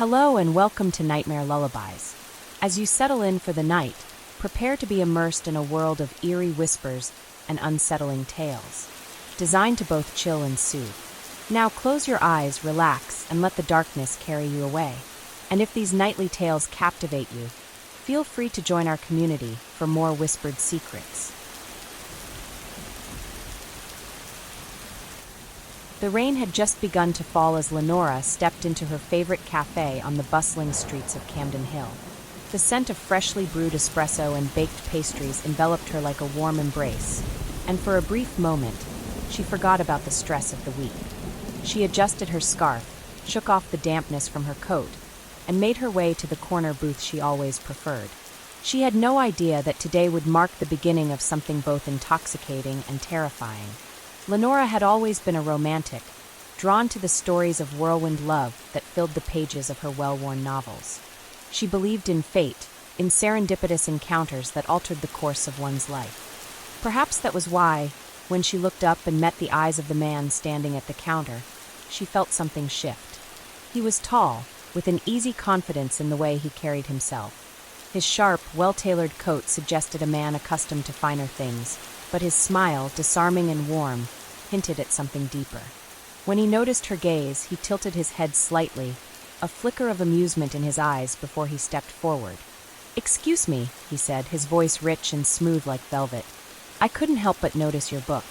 Hello and welcome to Nightmare Lullabies. As you settle in for the night, prepare to be immersed in a world of eerie whispers and unsettling tales, designed to both chill and soothe. Now close your eyes, relax, and let the darkness carry you away. And if these nightly tales captivate you, feel free to join our community for more whispered secrets. The rain had just begun to fall as Lenora stepped into her favorite cafe on the bustling streets of Camden Hill. The scent of freshly brewed espresso and baked pastries enveloped her like a warm embrace, and for a brief moment, she forgot about the stress of the week. She adjusted her scarf, shook off the dampness from her coat, and made her way to the corner booth she always preferred. She had no idea that today would mark the beginning of something both intoxicating and terrifying. Lenora had always been a romantic, drawn to the stories of whirlwind love that filled the pages of her well-worn novels. She believed in fate, in serendipitous encounters that altered the course of one's life. Perhaps that was why, when she looked up and met the eyes of the man standing at the counter, she felt something shift. He was tall, with an easy confidence in the way he carried himself. His sharp, well-tailored coat suggested a man accustomed to finer things, but his smile, disarming and warm, hinted at something deeper. When he noticed her gaze, he tilted his head slightly, a flicker of amusement in his eyes before he stepped forward. "Excuse me," he said, his voice rich and smooth like velvet. "I couldn't help but notice your book."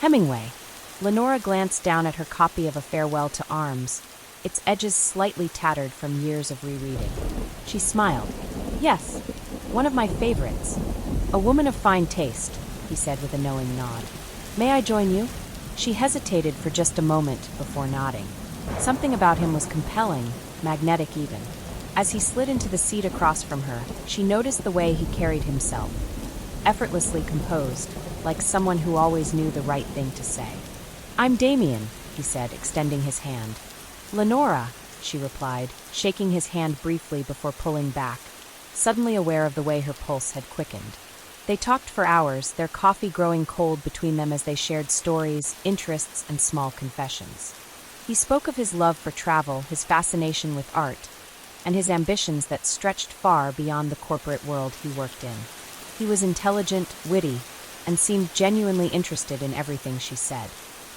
Hemingway. Lenora glanced down at her copy of A Farewell to Arms, its edges slightly tattered from years of rereading. She smiled. "Yes, one of my favorites. A woman of fine taste," he said with a knowing nod. "May I join you?" She hesitated for just a moment before nodding. Something about him was compelling, magnetic even. As he slid into the seat across from her, she noticed the way he carried himself, effortlessly composed, like someone who always knew the right thing to say. "I'm Damien," he said, extending his hand. "Lenora," she replied, shaking his hand briefly before pulling back, suddenly aware of the way her pulse had quickened. They talked for hours, their coffee growing cold between them as they shared stories, interests, and small confessions. He spoke of his love for travel, his fascination with art, and his ambitions that stretched far beyond the corporate world he worked in. He was intelligent, witty, and seemed genuinely interested in everything she said.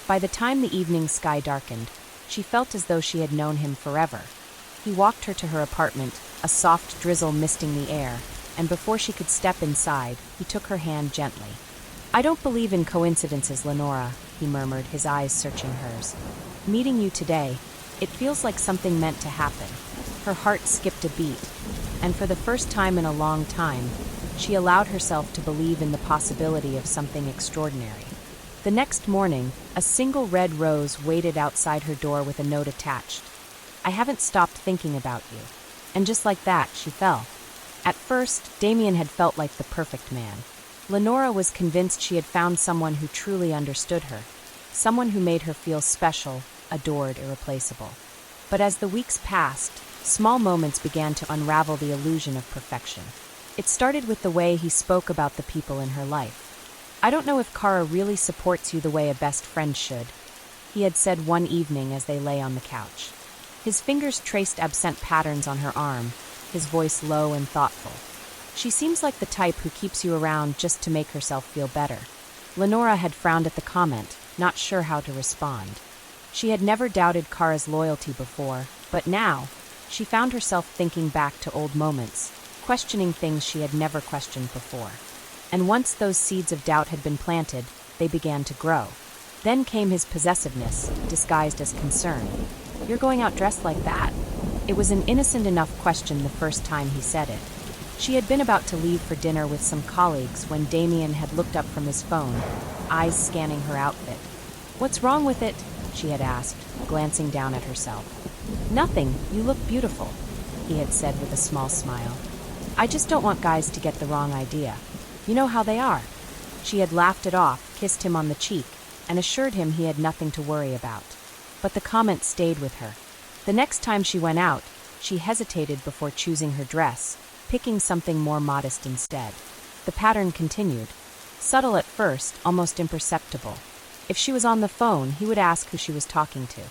By the time the evening sky darkened, she felt as though she had known him forever. He walked her to her apartment, a soft drizzle misting the air, and before she could step inside, he took her hand gently. "I don't believe in coincidences, Lenora," he murmured, his eyes searching hers. "Meeting you today, it feels like something meant to happen." Her heart skipped a beat, and for the first time in a long time, she allowed herself to believe in the possibility of something extraordinary. The next morning, a single red rose waited outside her door with a note attached. "I haven't stopped thinking about you." And just like that, she fell. At first, Damien had felt like the perfect man. Lenora was convinced she had found someone who truly understood her, someone who made her feel special, adored, irreplaceable. But as the weeks passed, small moments began to unravel the illusion of perfection. It started with the way he spoke about the people in her life. "I don't know if Kara really supports you the way a best friend should," he had said one evening as they lay on the couch. His fingers traced absent patterns on her arm, his voice low and thoughtful. "She seems like the type who keeps you around just to make herself feel better." Lenora had frowned at the comment, not sure how to respond. She had never doubted Kara's loyalty before, but now, she found herself thinking back to old moments, questioning things she had never questioned before. And once those seeds of doubt had been planted, they began to grow. Then came his possessiveness, disguised as concern. "You're going out dressed like that?" It was an innocent enough question the first time he said it. She had been about to leave for dinner with some colleagues when Damien had looked up from his phone, eyes scanning her outfit. "What's wrong with it?" she had asked, glancing down at herself. "Nothing, you look beautiful," he had said with a small smile. "I just don't want guys to get the wrong idea. You know how they are." She had laughed it off, kissed him on the cheek, and assured him he had nothing to worry about. But the comment stayed with her. The next time she went out, she hesitated before choosing her dress, picking something more modest instead. The pattern continued. Subtle at first, almost imperceptible. If she was on the phone, he would ask who she was talking to.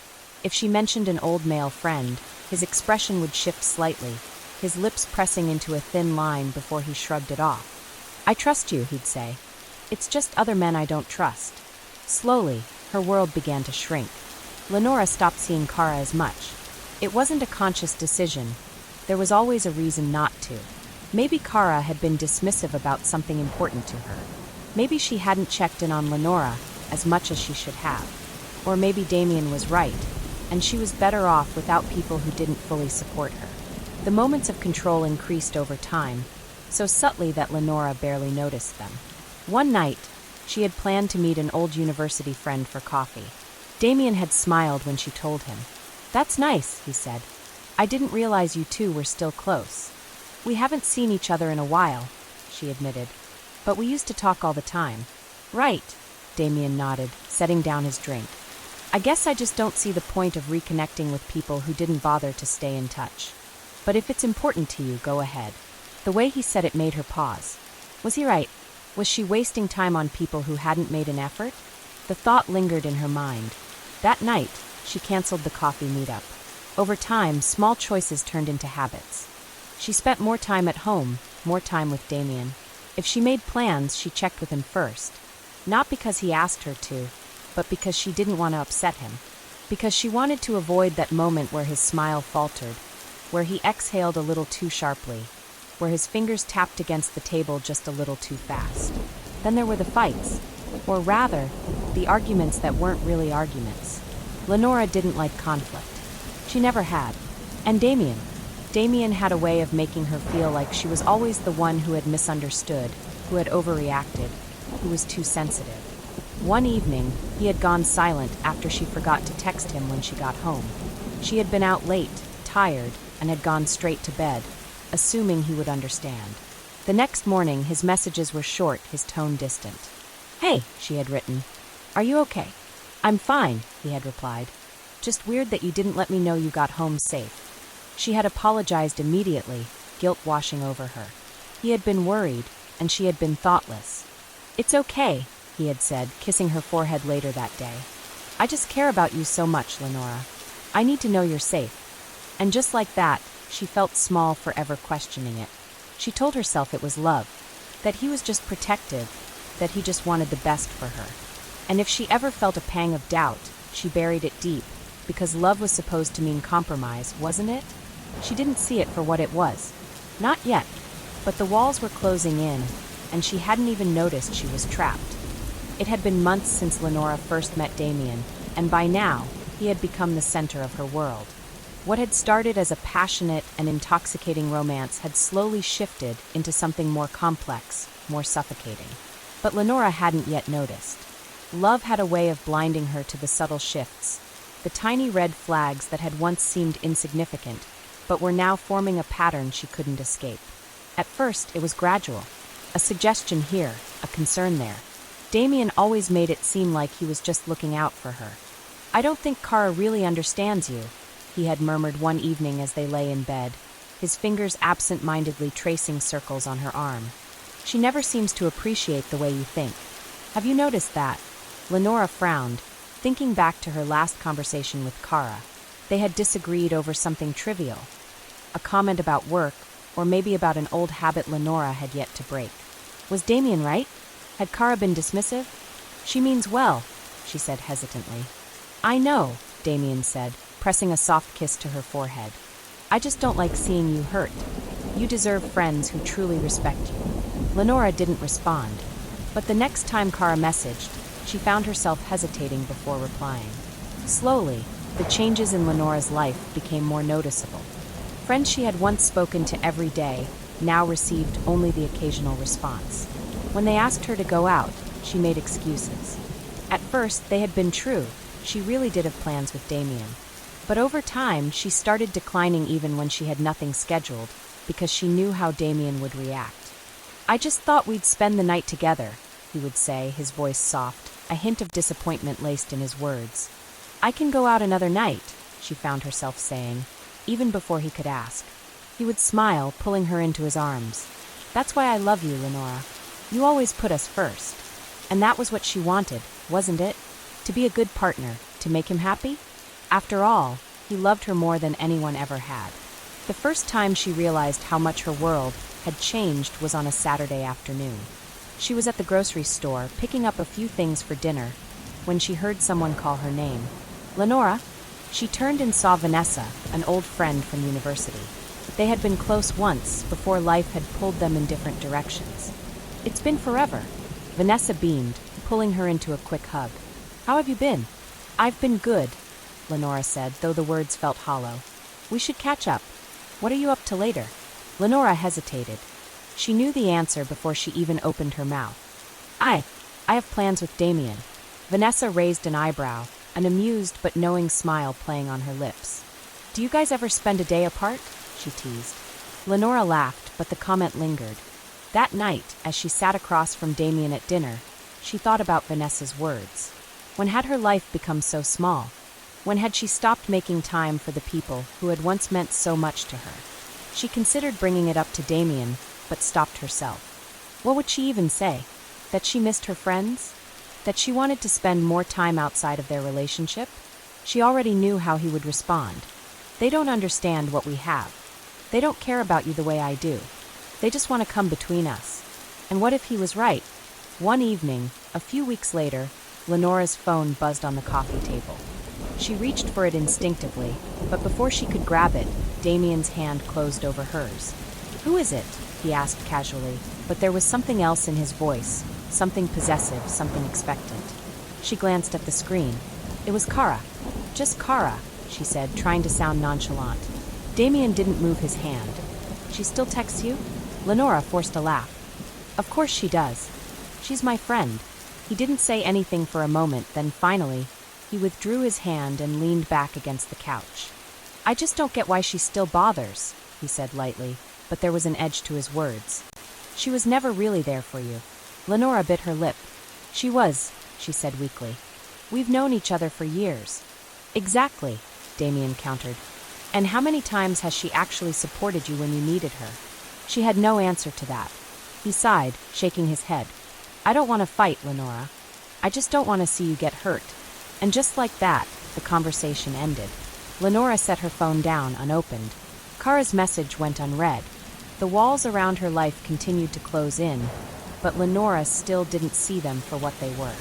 If she mentioned an old male friend, his expression would shift slightly, his lips pressing into a thin line before he shrugged it off. "I trust you," he'd say. "It's just other men I don't trust." Slowly, her world began to shrink. Lenora stopped seeing Kara as much. It wasn't a conscious decision. There was always a reason not to. Maybe Kara had been dismissive about something important to her. Maybe she hadn't checked in on Lenora as much as she should have. Or maybe Damien was right, and she was better off without people who didn't fully support her. The moments of control increased over time, so subtly that Lenora barely noticed them. One night, she had planned to meet an old university friend for coffee. Damien had smiled when she told him. "That's nice," he said. "I didn't realize you two were still close." "We haven't seen each other in a while," she admitted. "But we used to talk all the time." "Right," Damien nodded, setting down his drink. "I guess I just don't see the point of reconnecting with people who didn't bother to stay in touch. But if it's important to you, go ahead." The way he said it made her pause. Was he right? Was she wasting time on people who hadn't made an effort? The thought lingered in her mind. That night, she canceled the coffee meetup. Over time, small choices turned into habits. She spent more time at home, more time with Damien. If she made plans, she checked with him first. Not because he asked her to, but because she didn't want to upset him. Because she wanted to avoid that moment where his smile faltered, where he exhaled a little too sharply, where his fingers tapped against the table just a little too fast. Then there were the fights, or rather, the arguments that weren't really arguments. Lenora didn't like conflict. She never had. And Damien had a way of making her feel like she was always the one who had misunderstood, who had overreacted, who was too sensitive. One evening, he had gone silent after she forgot to text him when she got home. She had been out late, tired, and had gone straight to bed, assuming he would understand. The next morning, his messages were short, his tone distant. "Hey," she had written. "Are you okay?" "I'm fine," he had replied. "Just weird that you didn't let me know you got home safe." She had apologized immediately, guilt washing over her. He had been worried, and she had been thoughtless. "It's okay," he had said, kissing her forehead later that day. "I just care about you so much, Lenora. I need to know you're safe." And just like that, she felt small for ever questioning it. She told herself it was love, that he was just protective, that he just wanted the best for her. And if she ever felt a pang of doubt, she buried it deep, because love was supposed to mean compromise, wasn't it? She didn't see it for what it was. Not yet, but the walls were closing in, and she hadn't even noticed she was trapped. It had been months since Lenora first met Damien, and by now, he had become the center of her world. What had started as a passionate and intoxicating romance had slowly shifted into something more complex, more suffocating. But Lenora hadn't yet noticed. Love had a way of blinding her to the subtle shifts, the tiny red flags that had once seemed insignificant, but were now forming a pattern she couldn't escape. At first, it was gradual. A suggestion here, a concern there. Damien always made it seem like he was just looking out for her. "I don't think Kara really understands you," he had murmured one evening as they lay in bed, his fingers absent-mindedly tracing circles on her arm. "She never seems to appreciate the way you think. Have you noticed that?" Lenora frowned, thinking back to her last conversation with Kara. They had disagreed over something trivial. A comment about work, or maybe about an old habit Lenora had yet to break. Was Damien right? Had Kara been dismissive? "She means well," she said hesitantly. "I know," Damien said, pressing a soft kiss to her forehead. "I just don't like seeing you hurt. You deserve friends who truly respect you." Lenora didn't respond, but the next time Kara messaged, she found herself hesitating before replying. Slowly, the changes in Lenora's life became more noticeable. Friends she had once spoken to every day now received only the occasional response. When they asked her to go out, she made excuses. At first, they had been true. She really did have plans with Damien. But over time, she started declining even when she had nothing scheduled, because she knew how Damien would react. "I just thought we'd spend the night together," he would say, his voice soft, a hint of disappointment laced in his words. "I can go out another night," she found herself saying, even before he could ask. He would smile, pulling her into his arms. "That's why I love you, Lenora. You always put us first." And that was what she wanted, wasn't it? To be a good partner, to make him happy? After all, he loved her more than anyone ever had. The first time she realized how much her world had changed was on a Saturday afternoon. She was at the grocery store picking up a few things for dinner when she heard someone call her name. Lenora? She turned and saw Vanessa, an old friend from university. They had been close once before life had pulled them in different directions. It's been forever. Vanessa beamed, pulling her into a quick hug. How have you been? I've been good, Lenora said, though the words felt hollow. We should catch up. What are you up to later? Lenora hesitated. She knew the answer before she even opened her mouth. I have plans with Damien. Vanessa raised an eyebrow, an amused but knowing smile playing on her lips. Do you guys ever spend a day apart? She teased. Lenora laughed, but the comment lingered. That night, as she sat across from Damien at dinner, she thought about Vanessa's words. When had her life become so small? When had she stopped making time for the people who had once meant so much to her? She considered bringing it up to Damien, but stopped herself. What would she even say? That she missed her friends? That she wanted to spend more time outside of their relationship? She already knew how he would respond. They don't understand what we have. They don't care about you the way I do. They just want to come between us. And what if he was right? One evening, a few weeks later, Lenora's phone buzzed on the coffee table. She reached for it instinctively, but before she could grab it, Damien's hand closed over hers. Who is it? He asked casually, but there was something else in his voice, something possessive, something expectant. She glanced at the screen. It was Kara. Just Kara, she said, trying to sound nonchalant. Damien didn't move his hand. She still texts you? Lenora forced a laugh. Of course she does. She's my friend. He didn't say anything for a moment, then finally, he withdrew his hand and leaned back against the couch. I just don't get why she still bothers, he said lightly, but there was an edge to his words. She was never really there for you. Lenora bit her lip. She was, she said weakly. We've known each other for years. Exactly, Damien countered. And how many times has she actually supported you when you needed her? She had no answer to that. He sighed, shaking his head. I don't want to fight, Lenora. I just don't want to see you get hurt. And just like that, the conversation ended. Lenora set her phone down, unopened. Kara's message went unread. The walls around her life continued to close in, but Lenora still didn't see them for what they were.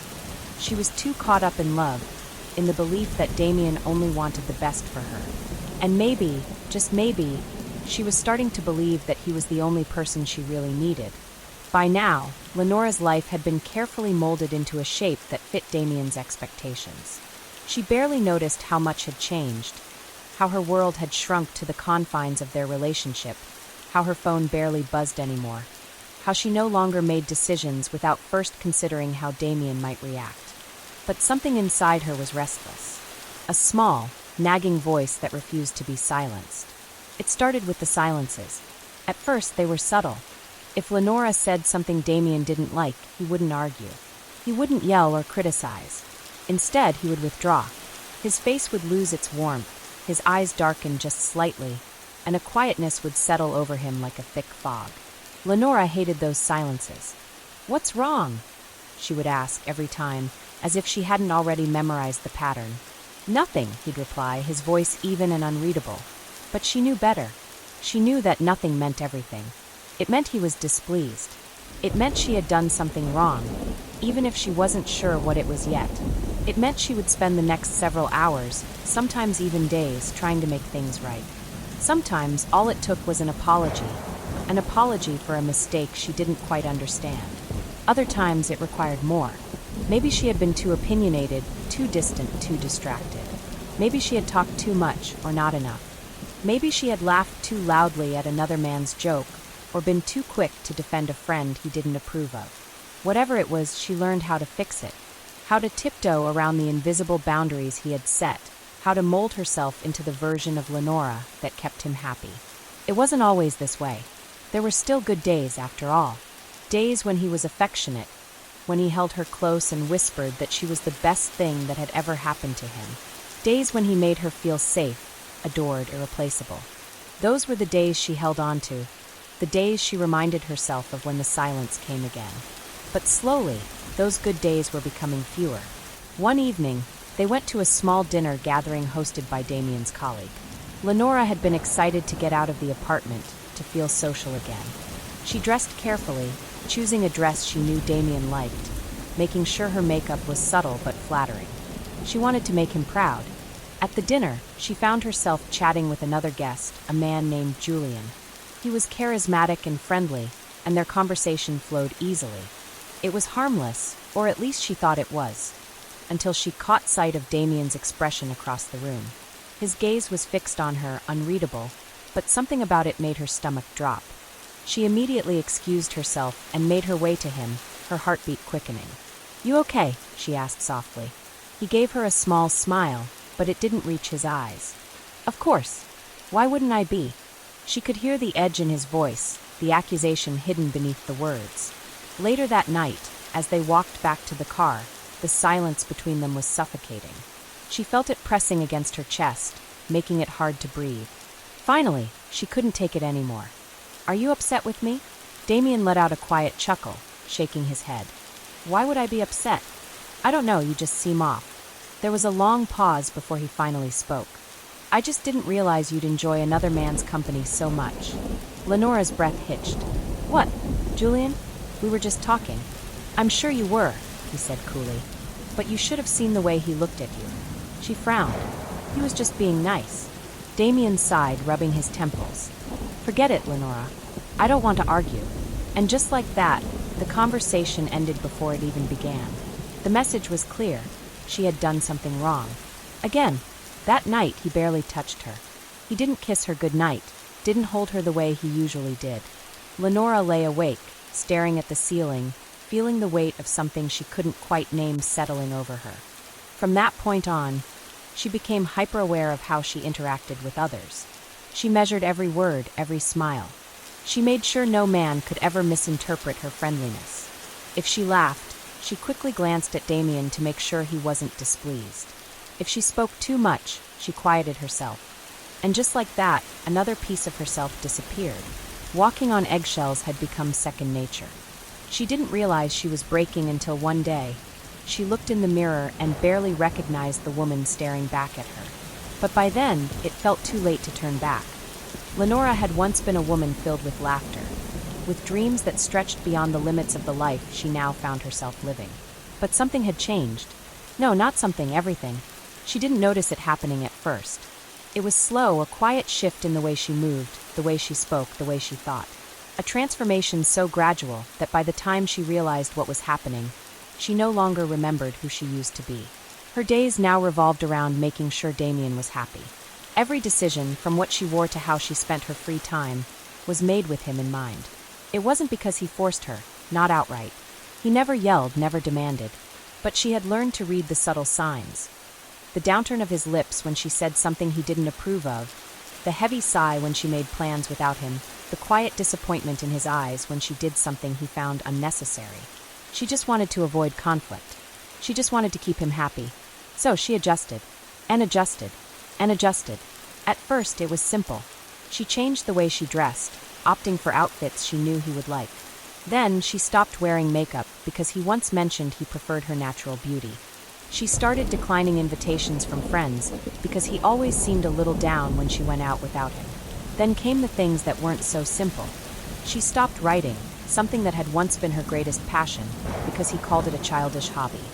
She was too caught up in love, in the belief that Damien only wanted the best for her. And maybe, just maybe, she was starting to believe that he was the only person she really needed. By now, Lenora's life had been carefully molded into a shape that fit Damien's expectations. She barely noticed how much had changed, how her world had shrunk to the confines of their relationship, how her phone barely buzzed anymore, how she no longer made decisions without first considering how Damien might react. But something inside her was restless. A small, nagging voice that refused to be silenced. It started with the silences. At first, they were subtle. If Lenora said something Damien didn't like, he wouldn't argue. He wouldn't yell or criticize. Instead, he would withdraw. His face would lose its warmth, his eyes darken just slightly, and a quietness would settle over him like a thick fog. Lenora hated those silences. What's wrong? She would ask every time, as if she hadn't already memorized the pattern. Nothing, he'd reply, his voice even and unreadable. But she knew better. She knew that nothing meant everything. It meant he was displeased. It meant she had done something wrong, even if she wasn't sure what it was yet. It meant she would spend the next several hours, sometimes even days, trying to make things right. Sometimes all it took was an apology for a mistake she didn't quite understand. Other times it required more. Maybe she had been too opinionated, too distant, too distracted. Maybe she had talked too much or not enough. Maybe she had laughed too loudly at another man's joke, or been too quick to defend a friend he didn't approve of. Whatever it was, she learned how to fix it, how to tiptoe around the invisible boundaries he had set, how to mold herself into the version of Lenora that kept him happy. It wasn't always this way. There were still good days, after all. Days when he was affectionate, when he held her close and whispered that she was the best thing that had ever happened to him. Days when he made her feel safe, adored, irreplaceable. Those were the days she held on to, the days she reminded herself of when the silence came again. But slowly, those good days were becoming fewer. One evening, They went to a small dinner gathering hosted by Damien's colleague. Lenora had been excited to get out of the apartment, to feel social again. She dressed carefully, choosing a dress she knew Damien liked, making sure her makeup was subtle but flattering. She wanted to make him proud. At the dinner, she found herself chatting with another guest, a man named Julian. He was charismatic and friendly, and their conversation flowed easily. It was harmless, or at least she thought it was, until she caught sight of Damien's expression across the room. His gaze was fixed on her, unreadable, but something about it made her stomach drop. She immediately excused herself and made her way to him, her heartbeat quickening. "You okay?" she asked softly. He gave her a small smile, but it didn't reach his eyes. "Of course. Why wouldn't I be?" She could hear the edge in his voice, the accusation hidden beneath the words. Later that night, as they walked back to the car, the silence between them was suffocating. She felt it pressing against her chest, making it hard to breathe. Finally, she couldn't take it anymore. "Are you upset with me?" Damien let out a quiet chuckle, shaking his head. "Why would I be upset? I don't know, you just seem off." There was a long pause before he finally spoke. "I just didn't realize you'd enjoy another man's company so much." Lenora's breath hitched. "What, Julian? We were just talking." "I'm sure you were," he said coolly. "But you should have seen the way he looked at you." She frowned. He was just being nice. Damien sighed, rubbing his temples. "Forget it, Lenora. I don't want to argue." And just like that, the conversation ended before it even began. The message was clear. She had done something wrong. Again, that night he barely touched her. He didn't kiss her goodnight, didn't hold her the way he usually did. Lenora lay awake, staring at the ceiling, feeling the weight of something she couldn't quite name settling over her. From that point on, she became hyper-aware of how she interacted with others. She measured every word, every smile. She made sure no man could ever misinterpret her friendliness. If she laughed, she quickly glanced at Damien to make sure he wasn't displeased. If she spoke too much, she quieted herself. And just like that, another piece of herself disappeared. Walking on eggshells had become second nature. She didn't realize she was breaking until one day, she looked in the mirror and barely recognized the woman staring back at her. But by then, it felt too late to turn back. Lenora had once been a woman filled with laughter, with dreams that stretched beyond the limits of the life she now found herself living. But something had changed. No, not something, everything. She didn't notice it happening at first. It was slow, a quiet shift in the way she moved, the way she spoke, the way she thought. A transformation so gradual that by the time she realized what was happening, she no longer remembered who she used to be. Her days now revolved around making sure Damien was happy. Every decision, from what she wore to how she spent her free time, was made with him in mind. It wasn't because he forced her, not outright. He never yelled, never demanded. But she had learned to read the subtle signs. The downturn of his lips when she said something he didn't approve of, the heavy sigh when she made plans without him, the quiet disappointment in his eyes when she did something he found unnecessary. She just wanted to avoid conflict. She just wanted to keep him happy. So she adjusted, and adjusted, and adjusted. At first, it was simple. She changed the way she dressed, opting for outfits she knew he would like. Then, she stopped wearing makeup because he once mentioned he preferred her natural beauty. She started declining invitations from friends because he always seemed a little down when she went out without him. Then came the things that weren't so simple. She stopped writing, something that had once been her greatest passion, because he called it a childish hobby.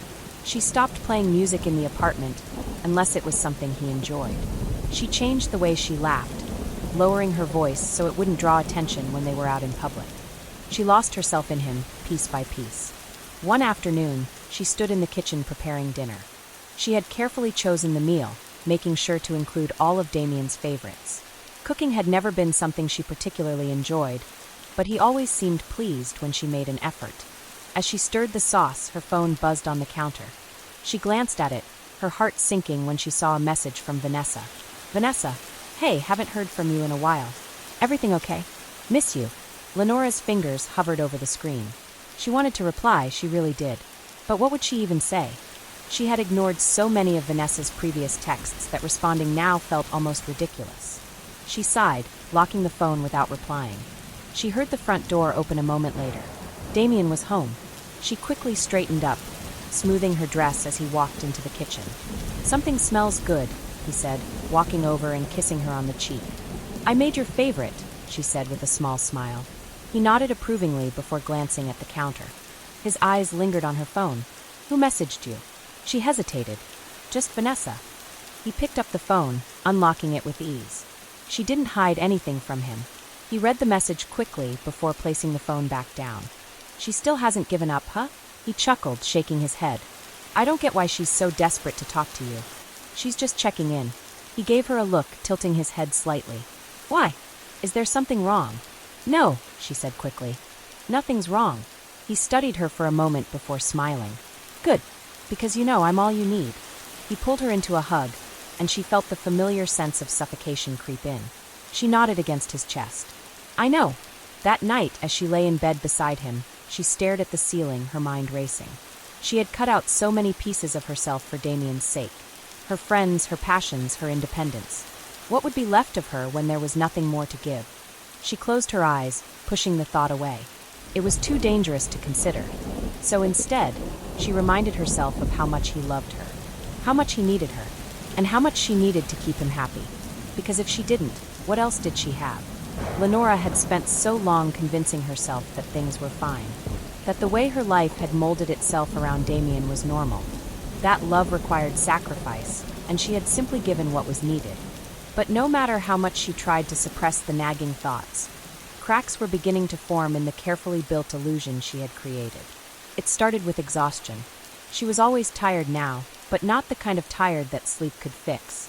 She stopped playing music in the apartment, unless it was something he enjoyed. She changed the way she laughed, lowering her voice so it wouldn't draw attention when they were out in public. She lost herself in him, piece by piece. One afternoon, she stood in the kitchen preparing dinner. She had carefully chosen the meal, making sure to include all of Damien's favorites. Cooking had never been something she particularly enjoyed, but he always seemed pleased when she made an effort. As she stirred the sauce, her phone buzzed on the counter. She glanced at it, her heart sinking when she saw a message from Vanessa. "Vanessa, hey, haven't heard from you in a while. Everything okay? Miss you." Lenora's fingers hovered over the screen. She wanted to reply, she really did. But what would she even say? She had ignored so many of Vanessa's previous texts that responding now felt almost ridiculous. She sighed, locking the phone without replying. She heard the front door open a moment later. Damien was home. She quickly straightened up, smoothing her dress as he walked into the kitchen. "Something smells good," he said, walking over and kissing her on the cheek. "I made your favorite," she said with a small smile. He nodded approvingly before glancing at the counter. His eyes lingered on her phone. "Who messaged you?" She hesitated. "Just Vanessa." He picked up the phone, unlocking it with ease. She didn't hide anything from him. He read the message quickly before placing the phone back down. "She still hasn't given up, huh?" He chuckled, shaking his head. "I don't get why she's so desperate to talk to you. She's just checking in." He gave her a look, tilting his head slightly. "Why? Is there something wrong?" "No," she said quickly. "Nothing's wrong." He studied her for a moment before smiling. "Good, because I'm all you need." He pulled her into a hug, and she felt the familiar sense of suffocation creep in. She nodded against his chest. "I know." That night, as she lay in bed beside him, she stared at the ceiling, her mind racing. She had cut out so many pieces of herself for Damien's sake. Her friends, her passions, her independence. What would be left of her when there was nothing more to give? She closed her eyes, pushing the thought away. It was too dangerous to consider. So instead, she reminded herself of how much he loved her, how much he needed her, and how much she needed to keep him happy. Because if she didn't, what else did she have? Lenora had spent so long convincing herself that things were fine, that the way her life had molded itself around Damien was normal. That love required sacrifice, and she had simply given what was needed. But no matter how much she tried to suppress the nagging thoughts, cracks were beginning to form in the carefully built illusion she had created. It started with exhaustion. She was always tired now, but not the kind of tired that sleep could fix.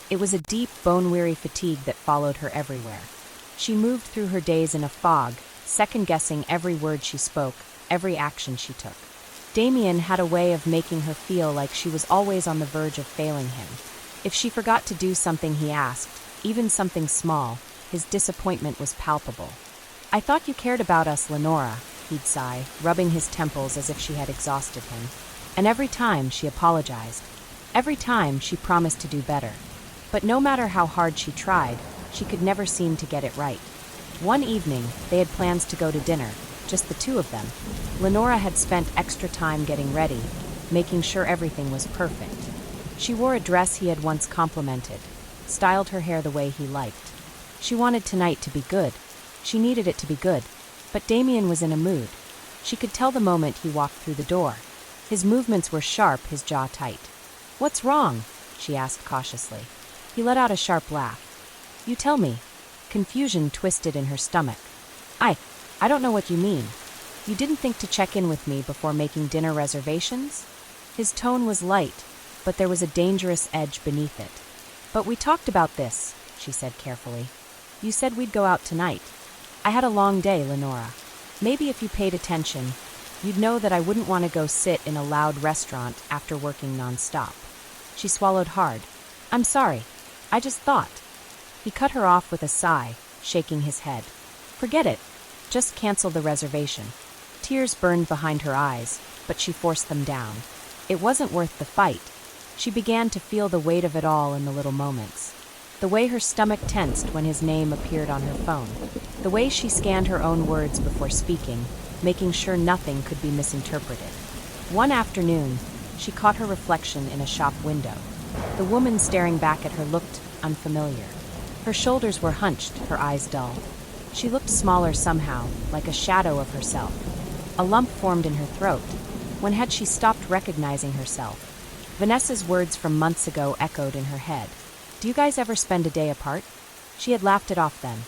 It was a deep, bone-weary fatigue that followed her everywhere. She moved through her days in a fog, second-guessing every word she spoke, every action she took. Damien had a way of making her feel like she was always on the verge of failing him. If she forgot to do something he asked, even something small, his disappointment was palpable. "I thought you cared about us, Lenora," he'd sigh, rubbing his temples as if she had exhausted him. And every time she apologized. Every time she promised to do better. But no matter how hard she tried, she could never seem to get it right. One evening, they had plans to go to dinner, just the two of them. Lenora had spent extra time getting ready, making sure everything was perfect. She wore a dress he had once complimented, styled her hair the way he liked. She wanted tonight to be good. She needed it to be good. But Damien was in a mood. She could tell the moment he walked through the door. His movements were sharp, his jaw tight. "What's wrong?" she asked cautiously. He let out a sharp laugh. "You tell me." Confusion twisted in her stomach. I don't know what you mean. You didn't think to check in with me before making dinner reservations?" His tone was light, but there was a dangerous edge beneath it. "But we talked about this," she said carefully. "You said we'd go out tonight. I had a long day, Lenora. Maybe if you paid attention, you'd know that I wouldn't want to go sit in a loud restaurant after working nonstop." She swallowed hard. "I'm sorry. I just thought." He cut her off with a sigh, shaking his head. "Forget it. Just cancel the reservation." Tears burned behind her eyes, but she forced them down. It wasn't worth the fight. She began to feel the weight of it all in the little moments. The way her stomach tensed when his name appeared on her phone. The way she scanned her own words before speaking, making sure nothing could be misinterpreted. One afternoon, she caught her reflection in a shop window. The woman staring back at her looked unfamiliar. Her shoulders were hunched, her eyes dull. She looked smaller somehow, like a shadow of herself. A lump formed in her throat. When had she stopped recognizing herself? Vanessa's words from months ago echoed in her head. "Do you guys ever spend a day apart?" She had laughed it off then.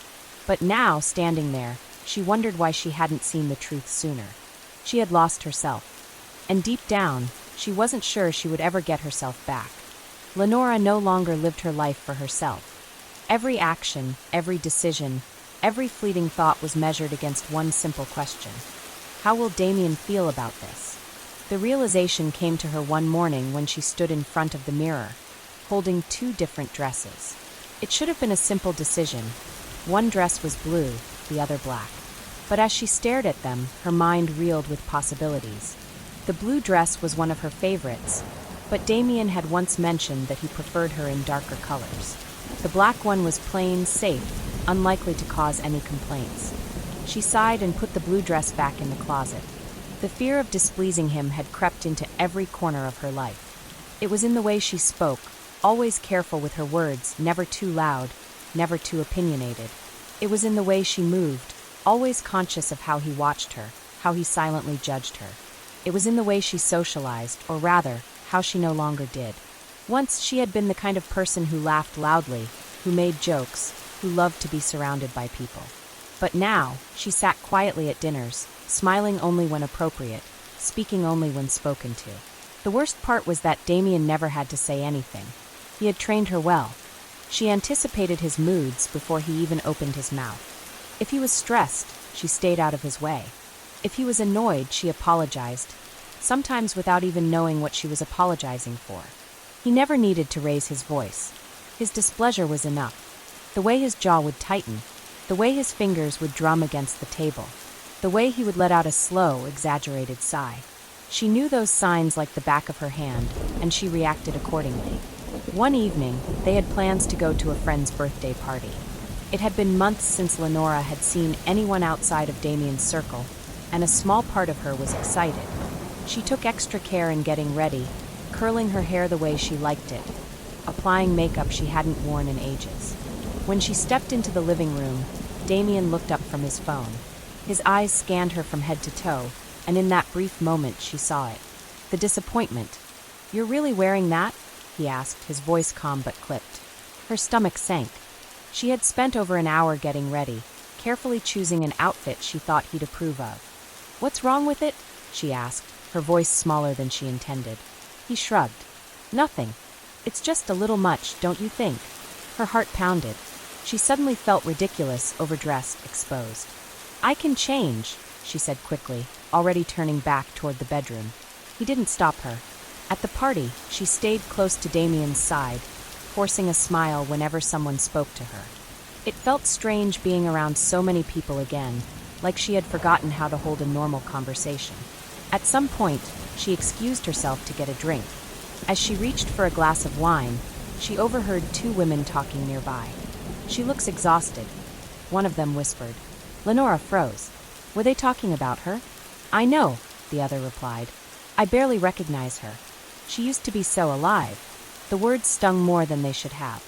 But now, standing there, she wondered why she hadn't seen the truth sooner. She had lost herself. And deep down, she wasn't sure she would ever get herself back. Lenora no longer lived her life for herself. Every action, every decision, every fleeting thought was measured against one simple question. How will Damien feel about this? The realization came to her one morning when she stood in front of the mirror, holding two different dresses. It should have been a simple decision. One dress was blue, the other black. But as she stared at them, her mind reeled with possibilities. The blue dress was one of her favorites, but Damien had once mentioned that he preferred her in darker colors. The black one was plain, safe, unlikely to cause any complaints. She sighed and put the blue dress back in the closet. The fear of displeasing him had crept into every corner of her life. It was in the way she spoke, always careful with her words, never too loud, never too opinionated. It was in the way she moved, always conscious of how he watched her, how he silently judged her. It was in the way she socialized, or rather, how she no longer did. Once she had been the kind of person who laughed loudly, who made jokes, who loved to be surrounded by people. But now, she sat quietly at dinners, smiling only when appropriate, speaking only when spoken to. The worst part was that Damien never had to say anything. He had trained her well. She anticipated his moods before he even opened his mouth. If he was stressed, she stayed out of his way. If he was annoyed, she apologized, sometimes without even knowing what she was apologizing for. He never needed to raise his voice. His displeasure was enough. The way his jaw would tighten, the way his fingers would drum against the table, the way he would let out a slow, exaggerated sigh. She knew those signs like the back of her hand, and she reacted accordingly. One evening, they had plans to go to a friend's birthday party. It had been months since Lenora had seen anyone outside of Damien's circle, and a small part of her was excited. She took extra care in getting ready, curling her hair the way she liked it, applying makeup she hadn't worn in ages. When she stepped into the living room, Damien looked up from his phone. His eyes scanned her from head to toe, and in that brief moment she saw it. The disappointment. "You're really wearing that?" he asked, his voice calm but clipped. Her stomach sank. She had spent over an hour getting ready, carefully choosing an outfit she thought he'd approve of. "What's wrong with it?" she asked, her voice smaller than she intended. He shrugged. "Nothing. It's just a little much, don't you think?" Her heart pounded. She suddenly felt ridiculous, overdressed, exposed. "I can change," she said quickly, already turning back toward the bedroom. He didn't stop her. At the party, she stayed close to Damien's side, forcing a smile whenever someone spoke to her. It felt strange being around so many people again, like she had forgotten how to hold a normal conversation. At some point, she excused herself to get a drink. As she reached for a glass of wine, she overheard two women talking nearby. "She looks exhausted," one of them whispered. Lenora froze. Were they talking about her? "I know," the other replied. "I barely recognize her. She used to be so alive." The words stung more than they should have.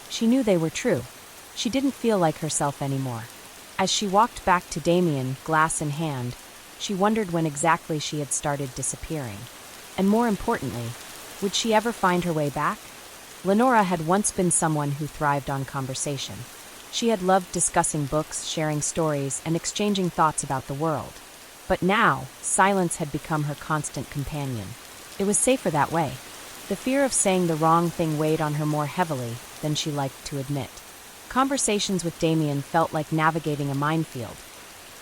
She knew they were true. She didn't feel like herself anymore. As she walked back to Damien, glass in hand, she wondered when exactly she had started disappearing. And more importantly, would she ever find her way back? Lenora had once been someone who thrived on conversation. She had loved discussing books, sharing stories, and exchanging thoughts about the world. But now, silence had become her constant companion. It was safer that way. The fear of saying the wrong thing weighed on her more heavily than she liked to admit. Conversations with Damien felt like navigating a minefield.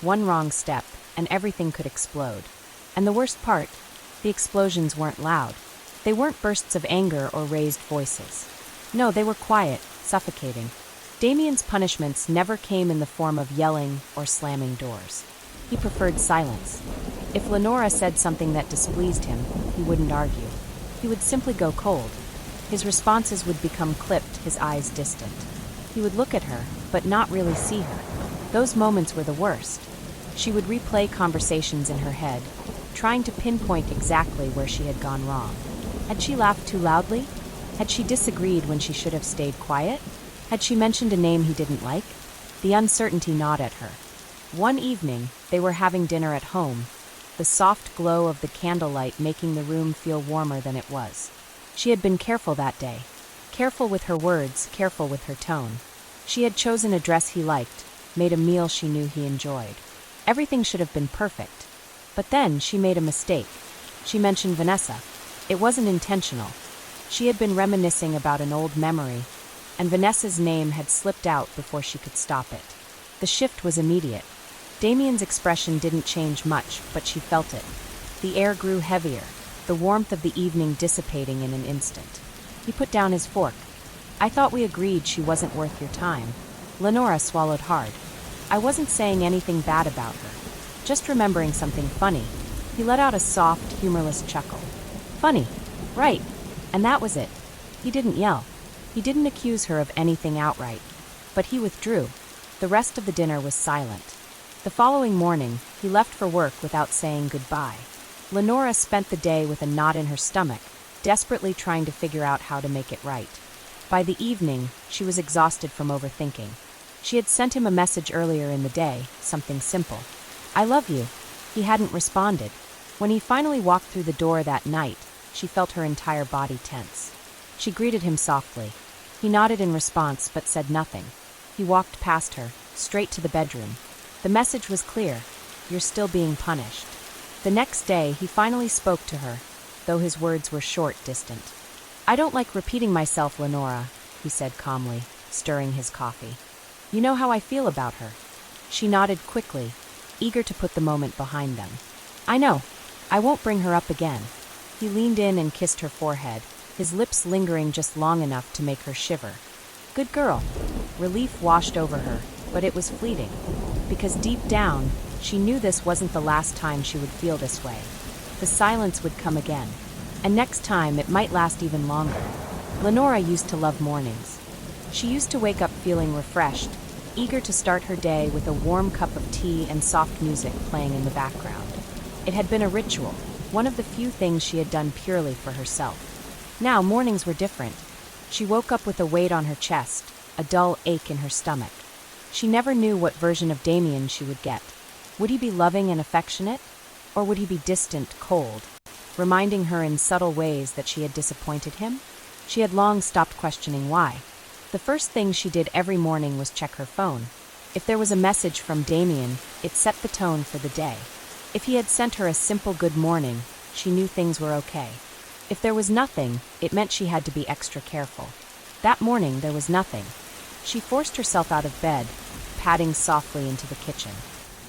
One wrong step, and everything could explode. And the worst part, the explosions weren't loud. They weren't bursts of anger or raised voices. No, they were quiet, suffocating. Damien's punishments never came in the form of yelling or slamming doors. He preferred silence. If Lenora said something that displeased him, he wouldn't argue. He would simply go cold. His responses would become clipped, his eyes distant. He would look at her, but not really see her. Those moments were the worst. She would replay conversations in her head, trying to pinpoint exactly where she had gone wrong. Had she laughed too loudly? Had she disagreed when she should have stayed quiet? Had she mentioned a name he didn't like? The uncertainty gnawed at her. One evening, they were having dinner at home, the soft glow of the candlelight making the room feel warmer than it was. She had been careful that day. Careful with her words, careful with her tone. She had chosen a dress he liked, made a meal she knew he enjoyed. Everything should have been perfect. But then she made a mistake. She mentioned Vanessa. It wasn't intentional. She had been reminiscing about an old memory, and Vanessa's name had slipped out before she could stop it. The shift was immediate. Damien's expression didn't change much, but she felt it. The air grew heavier, the warmth of the evening dissipating in an instant. He put down his fork. "I thought we agreed she wasn't worth your time." Lenora swallowed hard. "I wasn't saying anything bad about her. Just remembering something funny." He let out a soft, humorless chuckle. "Funny, right." And that was it. He didn't yell. He didn't accuse her of anything outright. But he withdrew. The rest of the dinner was silent. The following morning, he left for work without saying goodbye. Lenora spent the day with a knot in her stomach, desperately trying to figure out how to make it right. By the evening, she was exhausted from overthinking. She had sent him a message earlier in the day, something simple. "I love you." He hadn't responded. When he finally walked through the door that night, she felt her entire body tense. She greeted him softly. He nodded in response but said nothing. He walked past her, straight to the bedroom. The message was clear: "You're still being punished." The next day, he finally spoke to her, though his words were short, distant. "I don't like repeating myself, Lenora," he said calmly, stirring his coffee. "You know how I feel about her." She nodded quickly, eager to put the moment behind them. "I know. I won't bring her up again." He leaned in and kissed her forehead, his lips lingering just long enough to make her shiver. "Good girl." Relief washed over her, but it was fleeting. Because deep down, she knew this wasn't the last time she would feel this way. The silence would come again. And next time, it might last even longer. Lenora used to love mornings. She used to wake up feeling refreshed, eager to start her day with a warm cup of tea and soft music playing in the background. It had been a ritual, one of the few things she had done purely for herself. Now, mornings were different. She woke up with a weight on her chest, a dull ache in her stomach. She never knew what version of Damien she would get. Would he be loving and affectionate? Or would he be distant, cold, reminding her in subtle ways that she had disappointed him? She had long stopped questioning why. The first thing she did every morning was check her phone. If there was a message from Damien, it set the tone for the day. If he had sent her a simple good morning, she knew things were okay. If there was nothing, it meant she had to be extra careful. That morning, there was nothing. She forced herself out of bed, padding softly into the kitchen.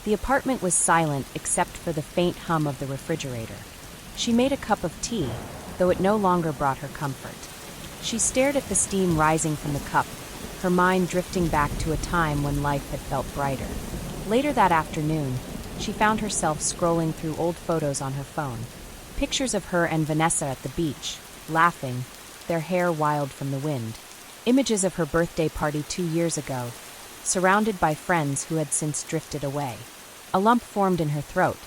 The apartment was silent except for the faint hum of the refrigerator. She made a cup of tea, though it no longer brought her comfort. She stared at the steam rising from the cup, her mind drifting back to a time when life had felt brighter. Later that afternoon, she found herself scrolling through old photos on her phone. Pictures of her and Vanessa at the beach, laughing, their hair wild from the wind. Images of her birthday party 2 years ago, surrounded by friends who had since drifted away. A lump formed in her throat.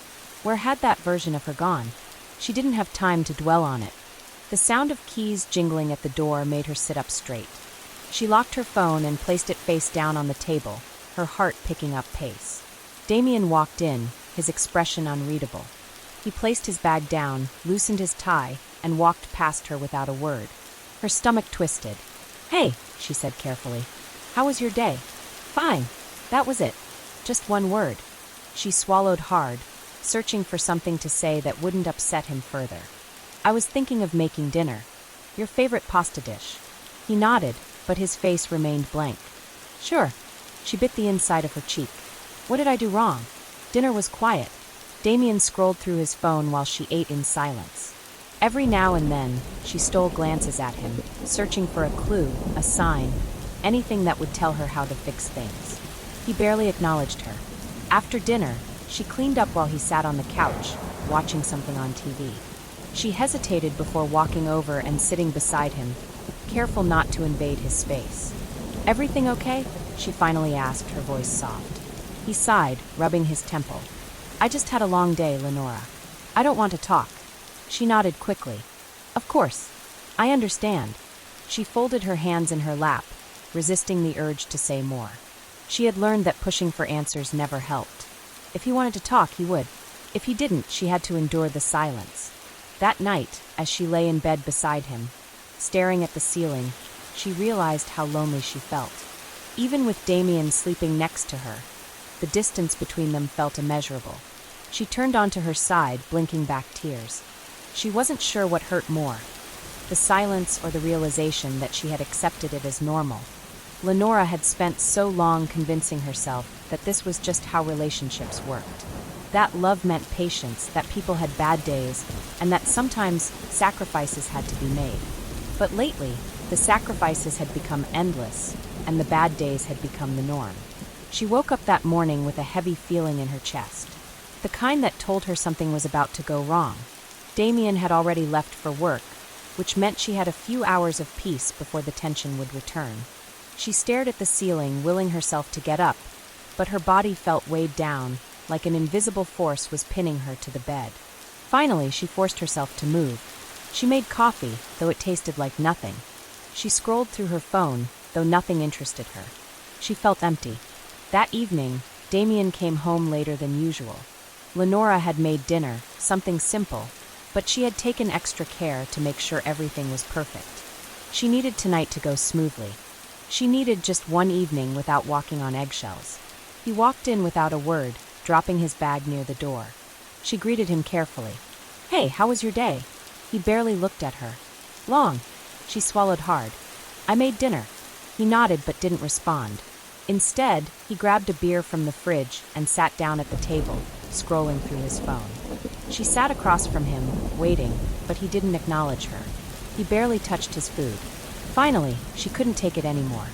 Where had that version of her gone? She didn't have time to dwell on it. The sound of keys jingling at the door made her sit up straight. She locked her phone and placed it face down on the table, her heart picking up pace. Damien walked in, his expression unreadable. He placed his bag down, loosened his tie, and walked past her without a word. Her stomach twisted. "Hey," she said carefully. "How was your day?" "Fine." That was it. Just one word. She swallowed hard, searching for something to say that wouldn't upset him further. "I was thinking of making dinner. Your favorite pasta dish." He nodded, but his face remained blank. "Sure." She bit the inside of her cheek. "What did I do wrong?" Dinner was quiet. Damien scrolled through his phone while she ate in silence. Every now and then, she stole glances at him, searching for a clue, a sign, anything that would tell her how to fix things. He barely acknowledged her. After dinner, she cleaned up while he sat on the couch, watching something on TV. She hesitated before walking over and sitting beside him, careful not to invade his space. "Everything okay?" she finally asked, her voice soft. He sighed, rubbing his temple. "I just had a long day, Lenora. I don't want to talk." She nodded quickly. "Of course. I understand." She folded her hands in her lap, resisting the urge to say more. She had learned that pushing for answers never helped. If he wanted to talk, he would. If he didn't, she had to endure the silence. That night, as she lay in bed beside him, staring at the ceiling, she realized how lonely she felt. Even with Damien sleeping next to her, the distance between them felt immeasurable. She turned onto her side, blinking back tears. She wasn't sure what hurt more, the silence or the realization that she had accepted it as normal. Lenora had spent so long convincing herself that this was just how relationships worked. That love meant patience, that people had bad days, and that sometimes sacrifices had to be made. But lately, the sacrifices had become endless, and the bad days had become the norm. She woke up that morning with a heavy feeling in her chest, the kind that told her something was about to go wrong. Damien had already left for work, which meant she had a few hours of peace before the tension would return. She stared at the ceiling, willing herself to get up, but her body felt weighed down, like an invisible force was pinning her to the bed. Finally, she forced herself to move. She made coffee, though it tasted like nothing. She scrolled through her phone, though nothing interested her. She felt empty. That evening, Damien came home later than usual. Lenora had made dinner, something simple, but she had taken extra care to make sure everything was perfect. She needed tonight to go smoothly. She needed just one evening without walking on eggshells. He walked in without a word, dropping his bag near the door. She greeted him carefully. "Hey, how was your day?" He barely looked at her. "Long." She swallowed hard. "I made dinner." He nodded but didn't respond. Instead, he grabbed a beer from the fridge and sat down at the table, scrolling through his phone. She sat across from him, waiting, but he didn't acknowledge her. He barely touched his food. Finally, she couldn't take it anymore.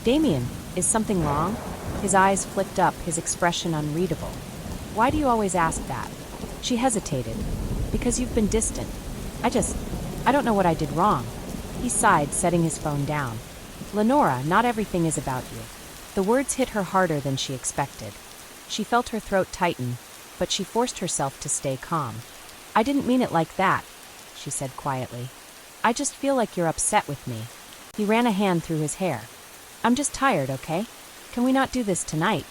"Damien, is something wrong?" His eyes flicked up, his expression unreadable. "Why do you always ask that?" She hesitated. "Because you've been distant. I don't know what I did wrong." He sighed, setting his phone down. "Lenora, not everything is about you." The words hit her harder than she expected. She felt her throat tighten, but she forced herself to stay calm. "I didn't mean it like that," she said quietly. "I just feel like you're upset with me." He ran a hand through his hair. "I'm just tired, okay? Can we not do this tonight?"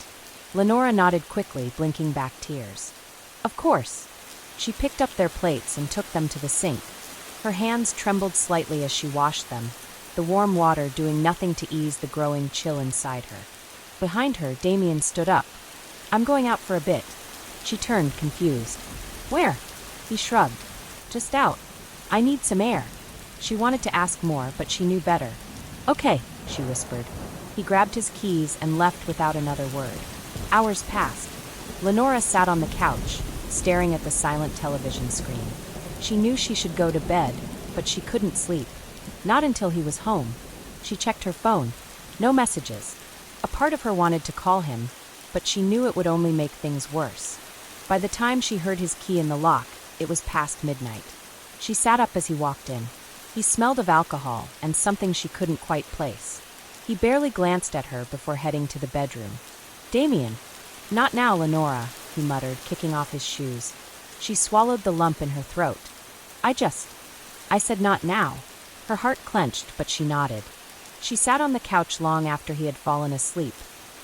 Lenora nodded quickly, blinking back tears. "Of course." She picked up their plates and took them to the sink. Her hands trembled slightly as she washed them, the warm water doing nothing to ease the growing chill inside her. Behind her, Damien stood up. "I'm going out for a bit." She turned, confused. "Where?" He shrugged. "Just out. I need some air." She wanted to ask more, but she knew better. "Okay," she whispered. He grabbed his keys and left without another word. Hours passed. Lenora sat on the couch, staring at the silent television screen. She knew she should go to bed, but she couldn't sleep. Not until he was home. She checked her phone. No messages. A part of her wanted to call him, but she knew it would only make things worse. By the time she heard his key in the lock, it was past midnight. She sat up as he walked in. He smelled of alcohol and something she couldn't quite place. He barely glanced at her before heading to the bedroom. "Damien." "Not now, Lenora," he muttered, kicking off his shoes. She swallowed the lump in her throat. I said not now." Her heart clenched, but she nodded. She sat on the couch long after he had fallen asleep,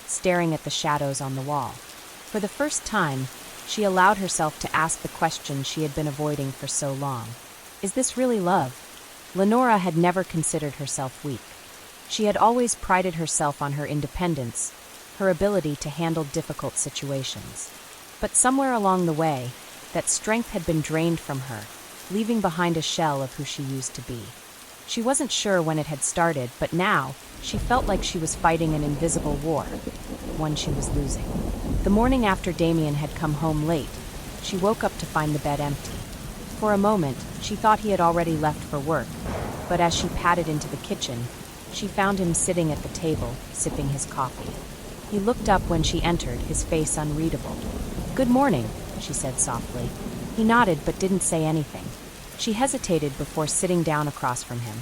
staring at the shadows on the wall. For the first time, she allowed herself to ask the question she had been avoiding for so long. Is this really love? Lenora had never considered herself weak. She had always prided herself on her independence, her ability to handle difficult situations. But somewhere along the way, that strength had been drained from her, leaving behind a shell of who she used to be. She wasn't sure when it had started, but now she felt like she was fighting an invisible war, one she was losing. The morning after Damien had come home late, she woke up to find the bed empty. For a moment, she thought he had already left for work, but as she padded into the kitchen, she found him sitting at the table, sipping his coffee. He looked up when she entered, his face unreadable. "Good morning," she said softly. He nodded but didn't say anything. She hesitated before sitting down across from him.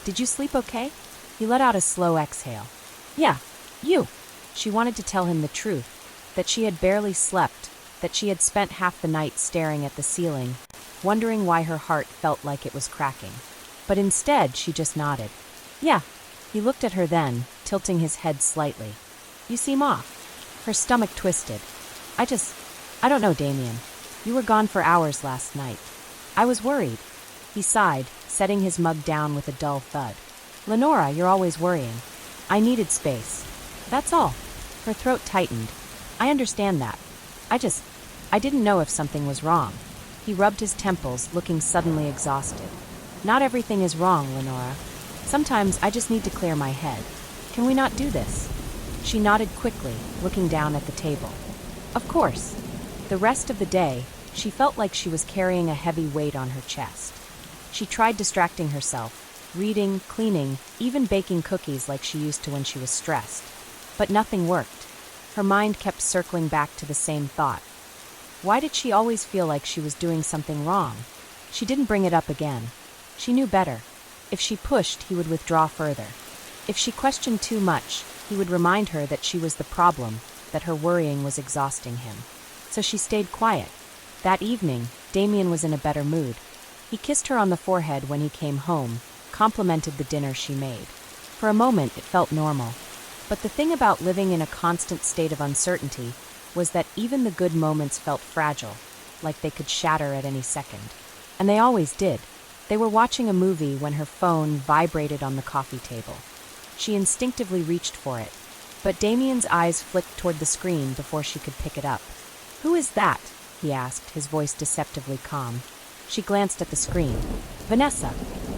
"Did you sleep okay?" He let out a slow exhale. "Yeah, you." She wanted to tell him the truth, that she had barely slept, that she had spent half the night staring at the ceiling, wondering why her heart felt like it was cracking. But instead, she just nodded. "Yeah." He looked at her then, tilting his head slightly. "You seem off." Her stomach twisted. I don't know, Damien. You were gone for hours last night. I was worried." He sighed, setting his mug down with a dull thud. "Lenora, you're always worrying. I needed space. That's all." Her throat tightened. "I understand that. I didn't know if something was wrong." He rubbed his temples, looking suddenly exhausted. "Not everything is wrong, Lenora. Sometimes I just need to clear my head. Can we not do this?" She nodded quickly, looking down at the table. "Of course." The rest of the day, she felt like she was carrying a heavy weight on her chest. She tried distracting herself, reading, cleaning, even baking cookies like she used to when she was stressed. But nothing worked. Her mind kept circling back to the same thought. Why did she always feel like she was doing something wrong? She didn't bring it up again. She knew better. If she pushed, he would withdraw further. If she questioned too much, he would remind her that she was the problem, that her worrying was exhausting him. So she stayed quiet. That evening, Damien was in a better mood. He kissed her on the forehead when he came home, complimented the dinner she made. For a moment, it felt normal. But the thing about living in a constant state of uncertainty was that even the good moments felt fragile, like they could shatter at any second. And they always did. They were watching a movie when her phone vibrated on the coffee table. She instinctively reached for it, but Damien's eyes flicked toward the screen before she could pick it up. "Who is that?" he asked, his voice deceptively calm. She glanced at the screen. "Vanessa.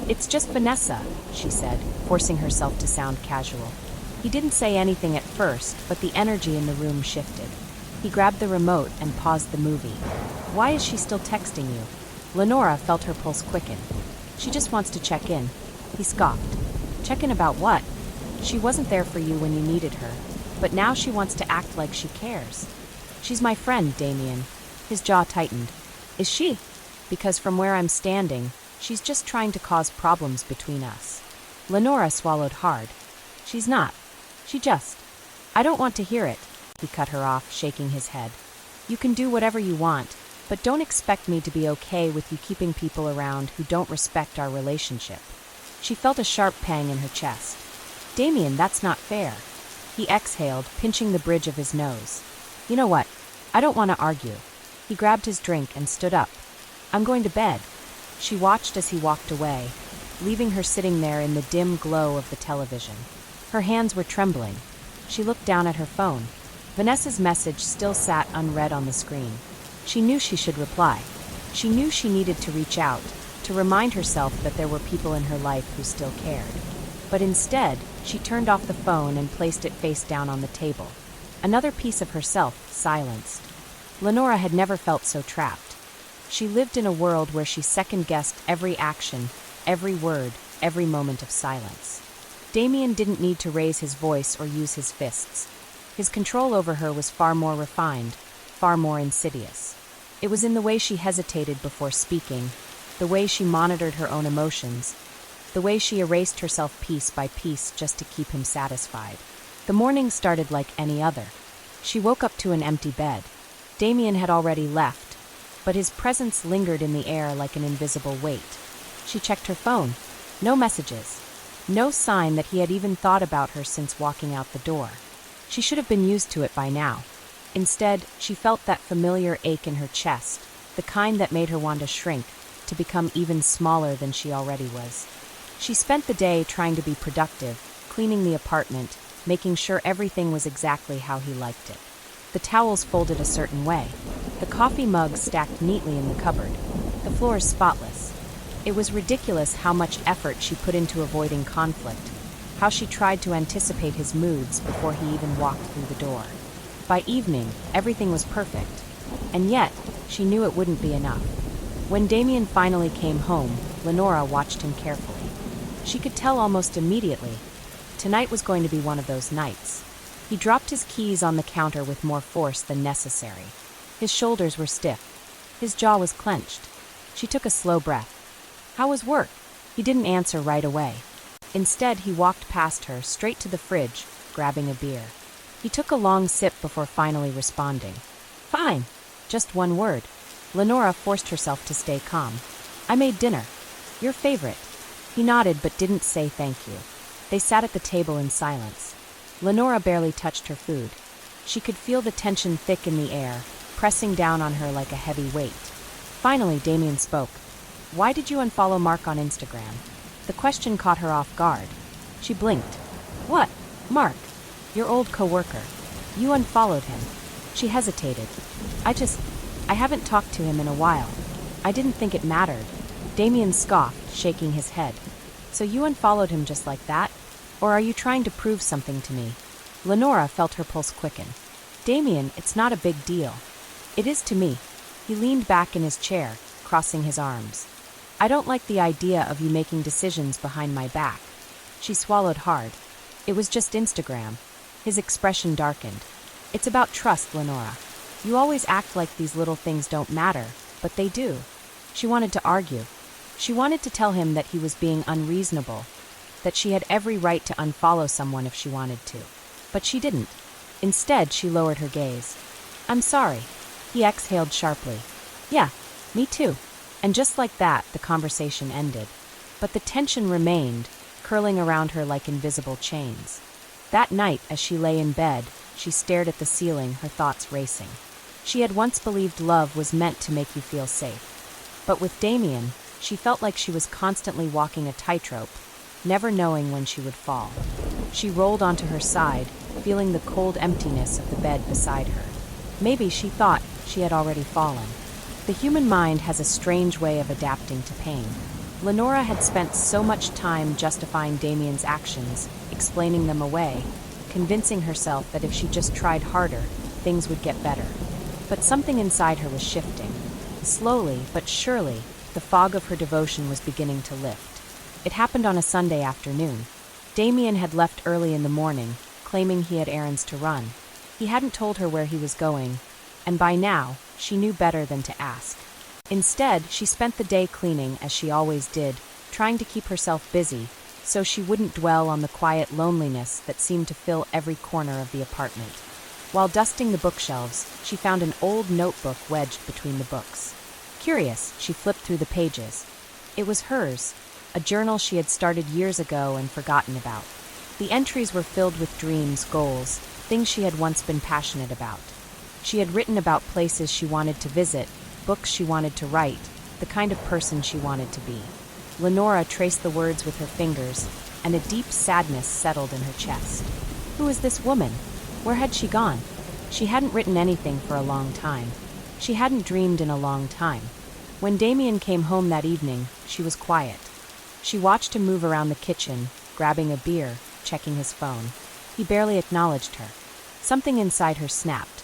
It's just Vanessa," she said, forcing herself to sound casual. He didn't say anything at first, but the energy in the room shifted. He grabbed the remote and paused the movie. "Why is she still texting you?" Lenora felt her pulse quicken. "She just wants to check in." He scoffed. "Check in about what? She wasn't there for you when you needed her, but now she wants to act like she cares." "She's my friend, Damien." His jaw tightened. "Is she?" "Because from where I'm standing, she's just trying to cause problems between us." Lenora swallowed hard. "She's not. She just—" "I don't want to hear it," he cut her off, shaking his head. "You can do whatever you want, but don't expect me to be okay with you keeping people around who don't respect our relationship." She felt a sharp pang in her chest. "Damien, that's not fair." He exhaled, pinching the bridge of his nose. "You know what? I don't want to argue." He grabbed his drink and stood up. "I'm going to bed." She watched as he walked away, leaving her sitting there in the dim glow of the television. Her hands were trembling. She looked down at her phone. Vanessa's message still sat unread on the screen. She knew she should reply. She knew she needed to reach out, to remind herself that there were people in her life who still cared. But instead, she turned off the phone and placed it face down on the table. Another piece of herself silenced. Lenora had never felt so trapped. She lived in a world where she second-guessed every action, every word, every moment of silence. Damien didn't need to raise his voice or use his fists. His control over her was far more refined, far more insidious. It was in the way she hesitated before speaking, the way she monitored her own emotions, the way she erased herself piece by piece just to keep him satisfied. The morning started like any other. She woke up to an empty bed. Damien had already left, but his presence lingered in the air like an invisible weight. She checked her phone. No messages. No sign that he had even thought about her since walking out the door. She should have been used to it by now. Instead, she felt that familiar ache in her chest, the kind that made her want to shrink, to become even smaller than she already was. She spent the day trying to be productive, cleaning the apartment, making sure everything was exactly how he liked it. The towels folded a certain way. The coffee mug stacked neatly in the cupboard. The floors spotless. It was ridiculous how much effort she put into avoiding conflict, how she tried to anticipate his moods before he even walked through the door. By evening, everything was perfect. And yet, she knew it wouldn't be enough. When Damien finally came home, Lenora watched him carefully. She could tell almost immediately. Tonight was going to be one of those nights. He dropped his keys on the counter with more force than necessary. His shoulders were stiff. His jaw was clenched. She took a slow breath. "How was work?" He didn't answer right away. Instead, he walked past her, straight to the fridge, grabbing a beer. He took a long sip before finally responding. "Fine. Just one word." Lenora forced herself to stay calm. "I made dinner. Your favorite." He nodded but didn't say thank you. They sat at the table in silence. Lenora barely touched her food. She could feel the tension thick in the air, pressing down on her like a heavy weight. Finally, Damien spoke. "Why did you unfollow Mark on Instagram?" The question caught her off guard. She blinked. "What? Mark? Your old coworker. You unfollowed him." She hesitated. I haven't talked to him in a while. I didn't think it mattered." Damien scoffed, shaking his head. "So you unfollowed him just like that? Or are you trying to prove something to me?" Lenora felt her pulse quicken. "Damien, it's not a big deal." "It is to me." He leaned back in his chair, crossing his arms. "I don't like the idea of you making decisions behind my back." She swallowed hard. "It was just Instagram." His expression darkened. "It's about trust, Lenora. You always act like these little things don't matter, but they do." She wanted to argue. She wanted to tell him that he was being unreasonable, that she had every right to unfollow someone if she wanted to. But she didn't. Instead, she lowered her gaze. "I'm sorry." He exhaled sharply. "Yeah, me too." And just like that, the conversation ended. But the tension remained, curling around her like invisible chains. That night, as she lay in bed, she stared at the ceiling, her thoughts racing. She had once believed love was meant to make you feel safe. But with Damien, she felt like she was constantly walking a tightrope, never knowing when she would fall. She rolled onto her side, feeling the cold emptiness of the bed beside her. Maybe she thought she had already fallen. The human mind has a strange way of adapting to pain. Lenora had spent so much time justifying Damien's actions, explaining them away, convincing herself that if she just tried harder, things would get better. But something inside her was shifting. Slowly, but surely, the fog of her devotion was beginning to lift. It happened on a Sunday afternoon. Damien had left early in the morning, claiming he had errands to run. He hadn't told her where he was going, and by now, she knew better than to ask. Instead, she spent the day cleaning, as she always did, trying to keep herself busy, so she wouldn't dwell on the quiet loneliness that seemed to fill every corner of the apartment. While dusting the bookshelves, she found an old notebook wedged between the books. Curious, she flipped through the pages. It was hers, a journal she had started years ago and forgotten about. The entries were filled with dreams, goals, things she had once been passionate about. She had written about places she wanted to visit, books she wanted to write, the kind of person she wanted to be. Lenora traced the words with her fingers, and a deep sadness settled in her chest. Who was this woman? Where had she gone? She hadn't written anything for a long time. She hadn't dreamed in a long time. When Damien came home that evening, she was quiet. She watched him move around the kitchen, grabbing a beer, checking his phone. He barely acknowledged her. Something inside her snapped.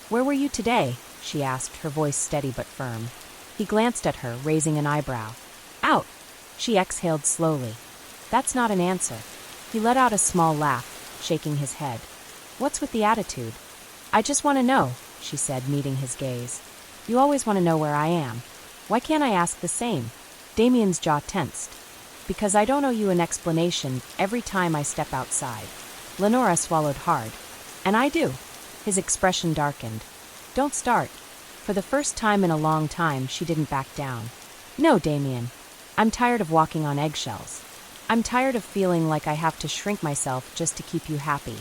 "Where were you today?" she asked, her voice steady but firm. He glanced at her, raising an eyebrow. "Out." She exhaled slowly. "That's not an answer." He let out a small laugh, shaking his head. "What's with the attitude?" "I just want to know," she said, meeting his gaze. "You always want to know where I am. Why can't I ask the same?" Damien's jaw tensed. "Because I don't owe you an explanation every time I step outside." Lenora swallowed hard. "And I do." His expression darkened. "Don't start." For the first time in a long time, she didn't back down. "No, Damien. I'm tired of walking on eggshells. I'm tired of feeling like I have to shrink myself just to keep you happy."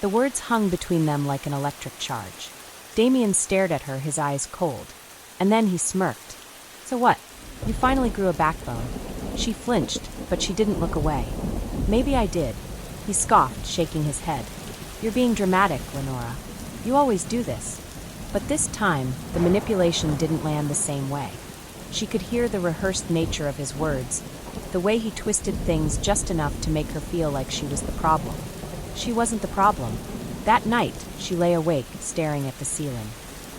The words hung between them like an electric charge. Damien stared at her, his eyes cold. And then he smirked. "So what? You finally grew a backbone." She flinched, but she didn't look away. "Maybe I did." He scoffed, shaking his head. "You're being dramatic, Lenora. You always do this." But this time, the manipulation didn't land the same way. She could hear the rehearsed nature of his words, the way he twisted things just enough to make her feel like she was the problem. She wasn't the problem. That night, she lay awake, staring at the ceiling.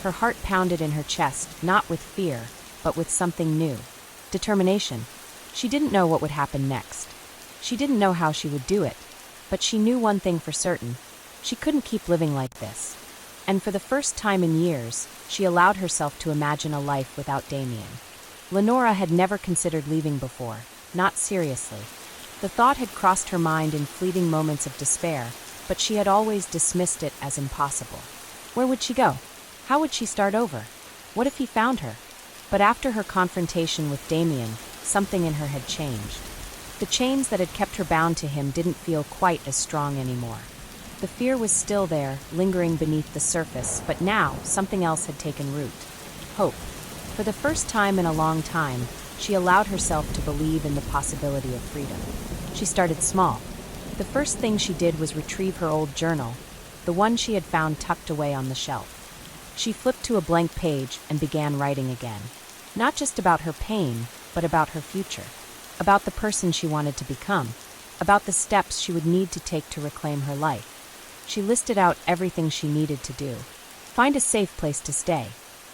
Her heart pounded in her chest, not with fear, but with something new. Determination. She didn't know what would happen next. She didn't know how she would do it. But she knew one thing for certain. She couldn't keep living like this. And for the first time in years, she allowed herself to imagine a life without Damien. Lenora had never considered leaving before, not seriously. The thought had crossed her mind in fleeting moments of despair, but she had always dismissed it as impossible. Where would she go? How would she start over? What if he found her? But after her confrontation with Damien, something in her had changed. The chains that had kept her bound to him didn't feel quite as strong anymore. The fear was still there, lingering beneath the surface, but now something else had taken root. Hope. For the first time in a long time, she allowed herself to believe in the possibility of freedom. She started small. The first thing she did was retrieve her old journal, the one she had found tucked away on the shelf. She flipped to a blank page and began writing again. Not just about her pain, but about her future. About the person she wanted to become. About the steps she would need to take to reclaim her life. She listed out everything she needed to do. Find a safe place to stay.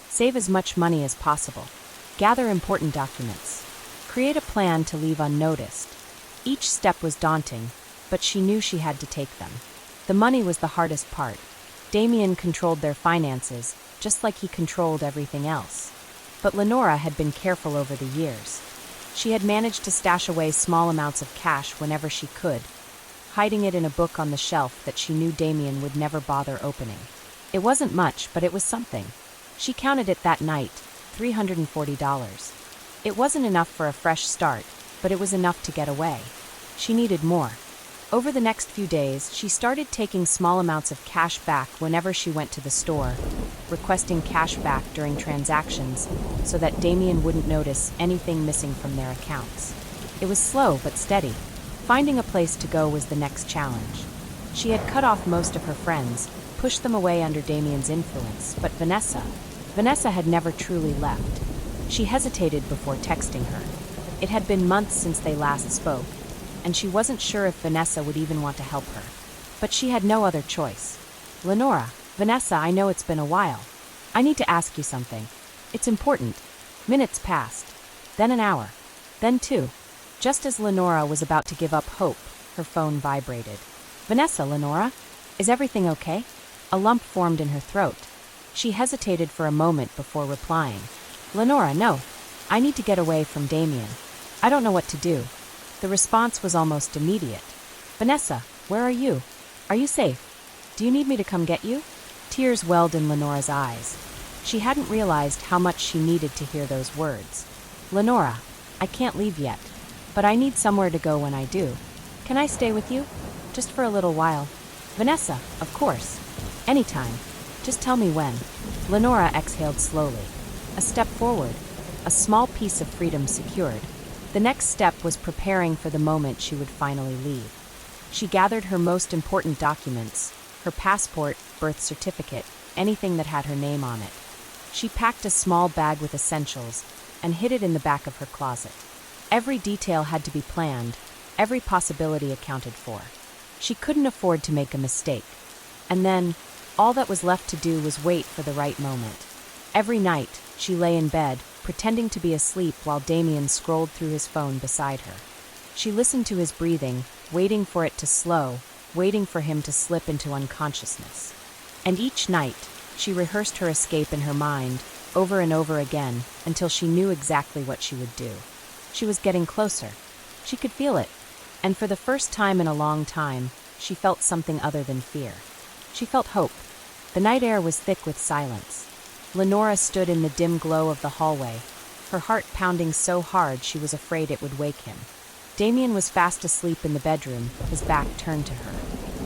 Save as much money as possible. Gather important documents. Create a plan to leave unnoticed. Each step was daunting, but she knew she had to take them. The money was the hardest part. Damien controlled their finances, just like he controlled everything else. But Lenora had been careful over the years. She had managed to stash away small amounts of cash whenever she could, hiding it in a book on the shelf that she knew Damien would never bother opening. It wasn't much, but it was something. She counted it that night, $340. It wasn't enough for a fresh start, but it was enough to get away. She needed more. Over the next few days, she started taking small amounts of cash back whenever she went to the store, requesting cash back during transactions so that Damien wouldn't notice anything missing from their accounts. It was slow but steady. Finding a place to go was the next challenge. She had cut off most of her friends, pushed them away under Damien's influence, but Vanessa had never truly left. She hesitated before texting her. It had been months since they last spoke, and she wasn't sure if Vanessa would even want to help her. But she had no other choice. "Lenora, Vanessa, I know it's been a while. I need to ask you something. It's important." Minutes passed, then an hour, then two. Just as Lenora was about to give up hope, her phone vibrated. "Vanessa, Lenora? Is everything okay?" A lump formed in her throat. She hesitated for a moment before replying. "Lenora, no. I need to get away from Damien. I don't know what to do." The response was almost immediate. "Vanessa, where are you? Are you safe? Do you need me to come get you?" Tears welled in Lenora's eyes. She hadn't realized how much she needed to hear those words. "Lenora, I can't leave yet, but I need somewhere to go when I do. Can I stay with you? Just for a little while?" "Vanessa, of course. Anytime. Just tell me when." Lenora exhaled slowly. A step forward, a small piece of freedom secured. The next step was preparing for the moment she would finally leave. She gathered her most important documents, her passport, birth certificate, anything that had her name on it. She packed a small bag with essentials and hid it in the back of her closet. Every detail had to be planned, every possibility accounted for. She couldn't afford to make a mistake. And then, all that was left to do was wait for the right moment. Every night, she lay in bed, pretending to be asleep while Damien scrolled through his phone beside her. She listened to his breathing, waiting for it to slow, waiting for him to slip into unconsciousness. And each night, she rehearsed her escape in her mind, over and over again, until she knew exactly what she would do. She was getting closer. She could feel it. And for the first time in a long time, she felt something other than fear. She felt hope. The night air was thick with silence. Lenora stood in the dim glow of the hallway, her heart pounding so hard she was afraid it would wake him. Damien was fast asleep in the bedroom, his back turned to her.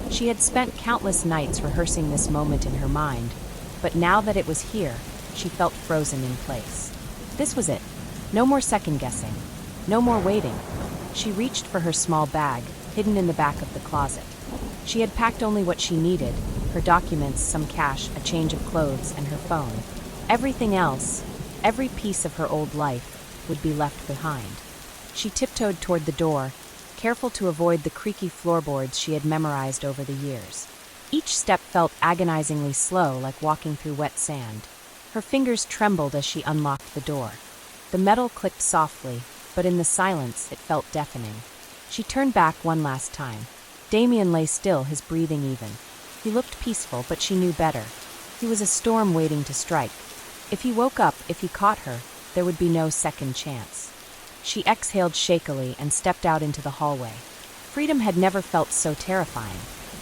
She had spent countless nights rehearsing this moment in her mind, but now that it was here, she felt frozen in place. This was it. No more second-guessing. No more waiting. She reached for her small bag, hidden in the back of the closet. She had packed only what she needed, her documents, some cash, a change of clothes, and her phone. Everything else, every piece of her old life, would be left behind. She tiptoed toward the door, careful to avoid the creaky floorboards she had memorized over the years. Each step felt agonizingly slow, like walking through wet sand. Her fingers trembled as she unlocked the door. The metal clicked softly, but in the silence it felt deafening. She turned back one last time. Damien lay still, his breathing even. He looked peaceful, but she knew better. He was a storm waiting to strike. If he woke up, if he caught her, there would be no second chance. She exhaled shakily and stepped out into the hallway. Freedom had never felt so terrifying.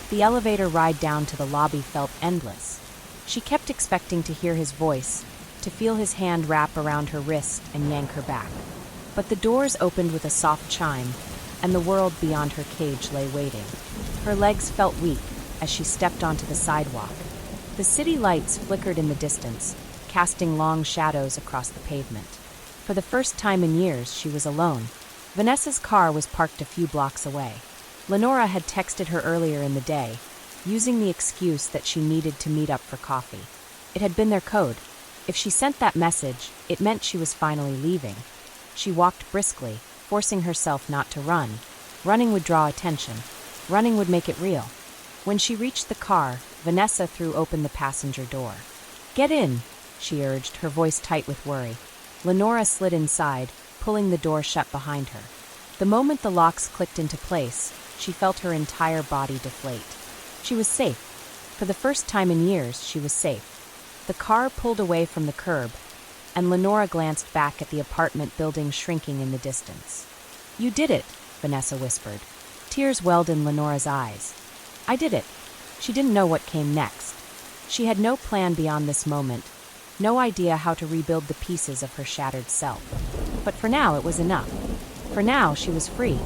The elevator ride down to the lobby felt endless. She kept expecting to hear his voice, to feel his hand wrap around her wrist and yank her back. But the doors opened with a soft chime, and the world beyond her cage lay waiting. Her legs felt weak as she stepped onto the sidewalk. The city lights flickered in the distance, casting long shadows across the pavement. For the first time in years, she was alone. Vanessa's car was parked a few blocks away. Lenora had texted her earlier in the day, using the excuse that she needed to meet up for coffee. It had been their code. If she sent that message, it meant she was finally leaving. She walked briskly, forcing herself not to run. Running would draw attention. Running would make it real. When she reached the car, Vanessa threw open the passenger door. "Get in," she urged, her voice tight with worry. Lenora slid inside, pulling the door shut behind her. The moment the locks clicked into place, she felt her entire body deflate. She was safe. For the first time in years, she was safe. The car pulled away from the curb, and Lenora glanced back at the apartment building shrinking in the distance. "You did it," Vanessa whispered. Tears welled in Lenora's eyes. I did it. She didn't know what came next. She had no plan beyond this moment, no idea how to rebuild the pieces of her shattered self. But for now, it was enough. For now, she was free.